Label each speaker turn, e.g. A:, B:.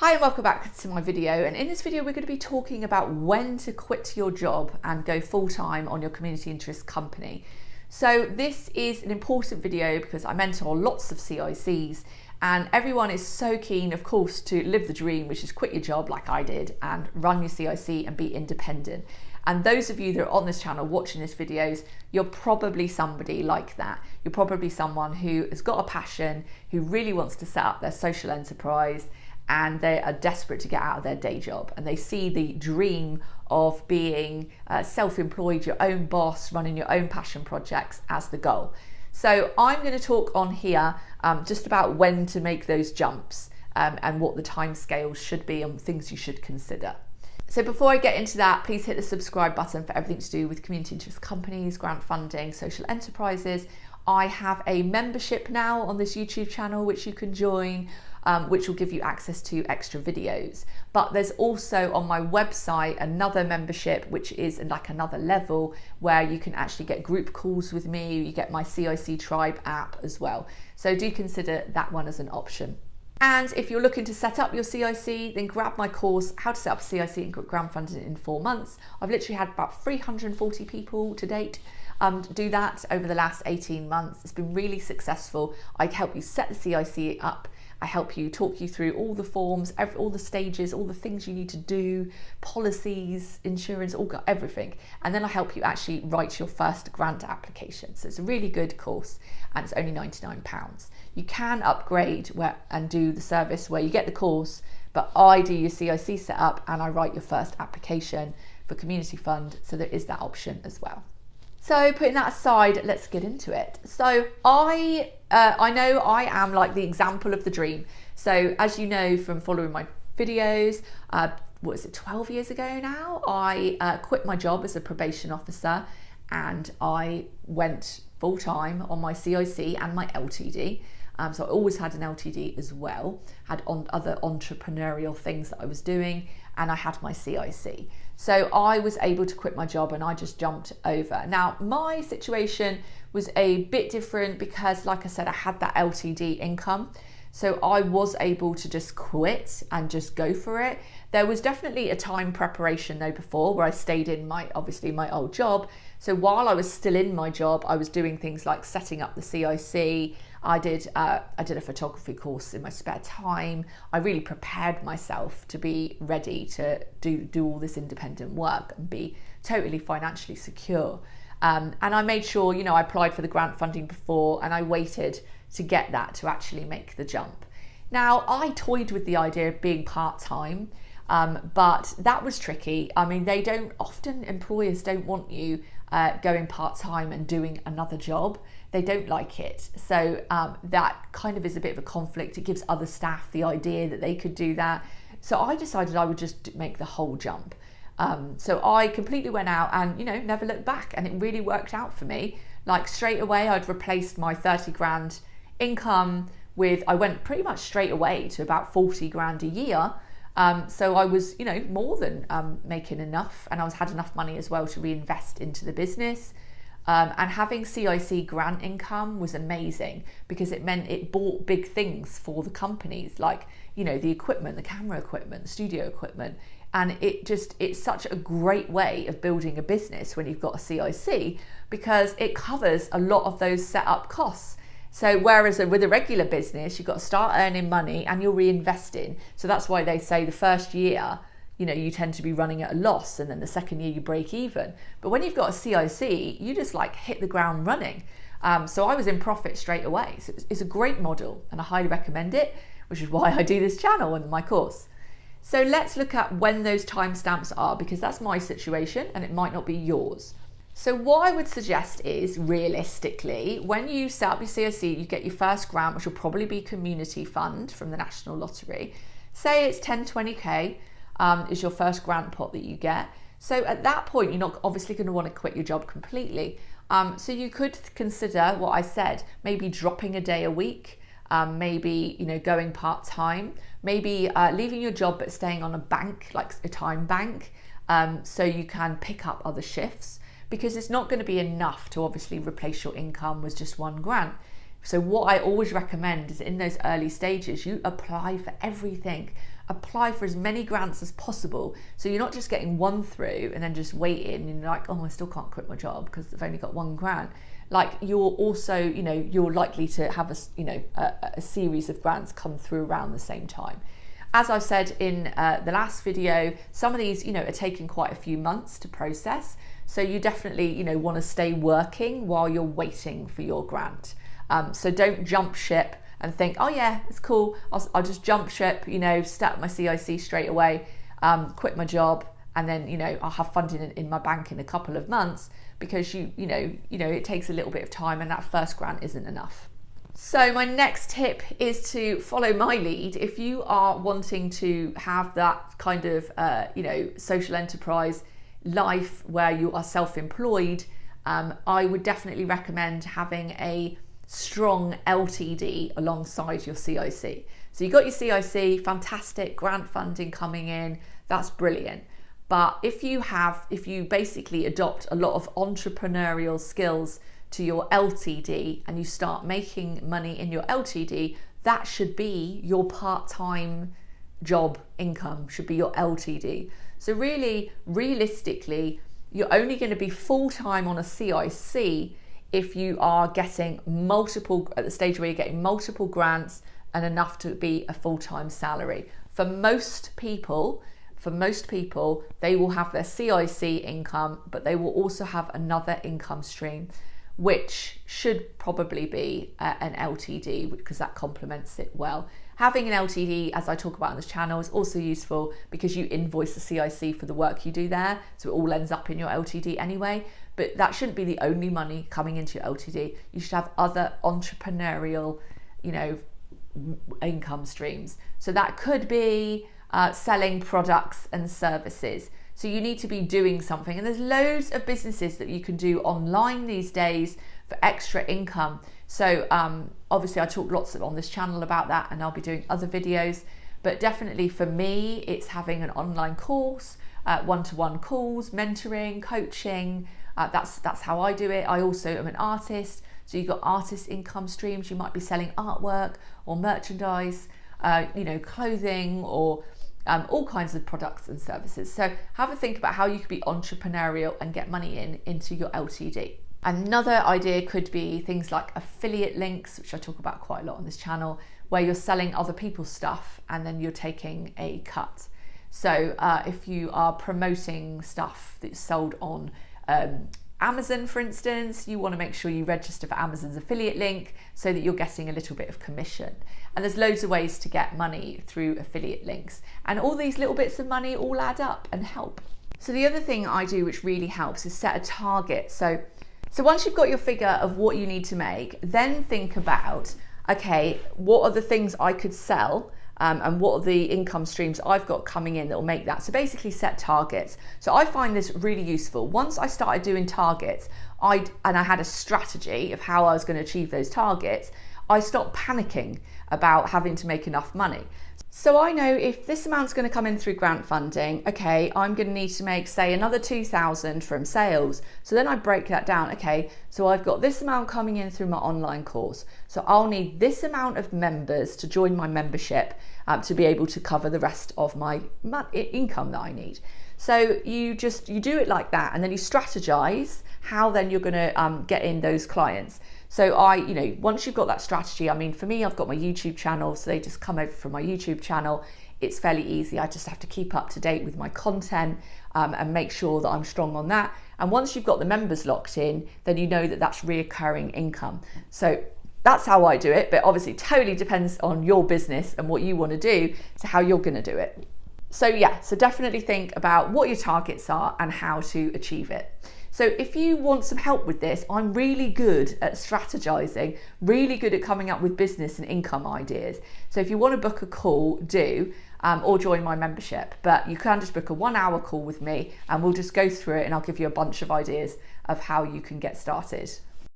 A: Hi and welcome back to my video, and in this video we're going to be talking about when to quit your job and go full-time on your community interest company. So this is an important video because I mentor lots of CICs and everyone is so keen, of course, to live the dream, which is quit your job like I did and run your CIC and be independent. And those of you that are on this channel watching these videos, you're probably somebody like that. You're probably someone who has got a passion, who really wants to set up their social enterprise, and they are desperate to get out of their day job, and they see the dream of being self-employed, your own boss, running your own passion projects as the goal. So I'm going to talk on here just about when to make those jumps and what the timescales should be and things you should consider. So before I get into that, please hit the subscribe button for everything to do with community interest companies, grant funding, social enterprises. I have a membership now on this YouTube channel which you can join, which will give you access to extra videos. But there's also on my website another membership which is like another level where you can actually get group calls with me. You get my CIC Tribe app as well. So do consider that one as an option. And if you're looking to set up your CIC, then grab my course, How to Set Up a CIC and Grant Funding in 4 months. I've literally had about 340 people to date do that over the last 18 months. It's been really successful. I help you set the CIC up. I help you, talk you through all the forms, all the stages, all the things you need to do, policies, insurance, everything. And then I help you actually write your first grant application. So it's a really good course and it's only £99. You can upgrade and do the service where you get the course, but I do your CIC setup and I write your first application for Community Fund. So there is that option as well. So putting that aside, let's get into it. So I know I am like the example of the dream. So as you know from following my videos, what is it, 12 years ago now, I quit my job as a probation officer and I went full-time on my CIC and my LTD. So I always had an LTD as well, had other entrepreneurial things that I was doing, and I had my CIC. So I was able to quit my job and I just jumped over. Now, my situation was a bit different because, like I said, I had that LTD income. So I was able to just quit and just go for it. There was definitely a time preparation though before where I stayed in obviously my old job. So while I was still in my job, I was doing things like setting up the CIC. I did a photography course in my spare time. I really prepared myself to be ready to do all this independent work and be totally financially secure. And I made sure, I applied for the grant funding before and I waited to get that to actually make the jump. Now, I toyed with the idea of being part-time, but that was tricky. I mean, employers don't want you going part-time and doing another job. They don't like it. So that kind of is a bit of a conflict. It gives other staff the idea that they could do that. So I decided I would just make the whole jump. So I completely went out and, never looked back, and it really worked out for me. Like straight away, I'd replaced my 30 grand income I went pretty much straight away to about 40 grand a year. So I was, more than making enough, and I had enough money as well to reinvest into the business. And having CIC grant income was amazing because it meant it bought big things for the companies, like, the equipment, the camera equipment, the studio equipment. And it's such a great way of building a business when you've got a CIC because it covers a lot of those setup costs. So whereas with a regular business, you've got to start earning money and you're reinvesting. So that's why they say the first year, you tend to be running at a loss, and then the second year you break even. But when you've got a CIC, you just like hit the ground running. So I was in profit straight away. So it's a great model and I highly recommend it, which is why I do this channel and my course. So let's look at when those timestamps are, because that's my situation and it might not be yours. So what I would suggest is, realistically, when you set up your CIC, you get your first grant, which will probably be Community Fund from the National Lottery. Say it's 10, 20k is your first grant pot that you get. So at that point, you're not obviously going to want to quit your job completely. So you could consider what I said, maybe dropping a day a week, maybe, going part-time, maybe leaving your job but staying on a bank, like a time bank, so you can pick up other shifts, because it's not going to be enough to obviously replace your income with just one grant. So what I always recommend is in those early stages, you apply for everything. apply for as many grants as possible. So you're not just getting one through and then just waiting and you're like, oh, I still can't quit my job because I've only got one grant. Like, you're also, you're likely to have a series of grants come through around the same time. As I've said in the last video, some of these, are taking quite a few months to process. So you definitely, want to stay working while you're waiting for your grant. So don't jump ship and think, oh yeah, it's cool, I'll just jump ship, start my CIC straight away, quit my job, and then, I'll have funding in my bank in a couple of months, because it takes a little bit of time and that first grant isn't enough. So my next tip is to follow my lead. If you are wanting to have that kind of, social enterprise life where you are self-employed, I would definitely recommend having a strong LTD alongside your CIC. So you've got your CIC, fantastic, grant funding coming in, that's brilliant. But if you basically adopt a lot of entrepreneurial skills to your LTD and you start making money in your LTD, that should be your part-time job income, should be your LTD. So really, realistically, you're only going to be full-time on a CIC if you are getting at the stage where you're getting multiple grants and enough to be a full-time salary. For most people, they will have their CIC income, but they will also have another income stream, which should probably be an LTD, because that complements it well. Having an LTD, as I talk about on this channel, is also useful because you invoice the CIC for the work you do there, so it all ends up in your LTD anyway. But that shouldn't be the only money coming into your LTD. You should have other entrepreneurial, income streams. So that could be selling products and services. So you need to be doing something, and there's loads of businesses that you can do online these days for extra income. So obviously I talk lots on this channel about that, and I'll be doing other videos, but definitely for me, it's having an online course, one-to-one calls, mentoring, coaching. That's how I do it. I also am an artist, so you've got artist income streams. You might be selling artwork or merchandise, clothing, or all kinds of products and services. So have a think about how you could be entrepreneurial and get money into your LTD. Another idea could be things like affiliate links, which I talk about quite a lot on this channel, where you're selling other people's stuff and then you're taking a cut. So if you are promoting stuff that's sold on Amazon, for instance, you want to make sure you register for Amazon's affiliate link so that you're getting a little bit of commission. And there's loads of ways to get money through affiliate links. And all these little bits of money all add up and help. So the other thing I do which really helps is set a target. So once you've got your figure of what you need to make, then think about, okay, what are the things I could sell? And what are the income streams I've got coming in that will make that? So basically set targets. So I find this really useful. Once I started doing targets, I had a strategy of how I was going to achieve those targets, I stopped panicking about having to make enough money. So I know if this amount's going to come in through grant funding, okay, I'm going to need to make, say, another 2,000 from sales. So then I break that down. Okay, so I've got this amount coming in through my online course. So I'll need this amount of members to join my membership to be able to cover the rest of my income that I need. So you do it like that, and then you strategize how then you're going to get in those clients. So once you've got that strategy, I mean, for me, I've got my YouTube channel, so they just come over from my YouTube channel. It's fairly easy. I just have to keep up to date with my content and make sure that I'm strong on that. And once you've got the members locked in, then you know that that's reoccurring income. So that's how I do it, but obviously it totally depends on your business and what you want to do to how you're going to do it. So definitely think about what your targets are and how to achieve it. So if you want some help with this, I'm really good at strategizing, really good at coming up with business and income ideas. So if you want to book a call, do, or join my membership. But you can just book a 1 hour call with me and we'll just go through it and I'll give you a bunch of ideas of how you can get started.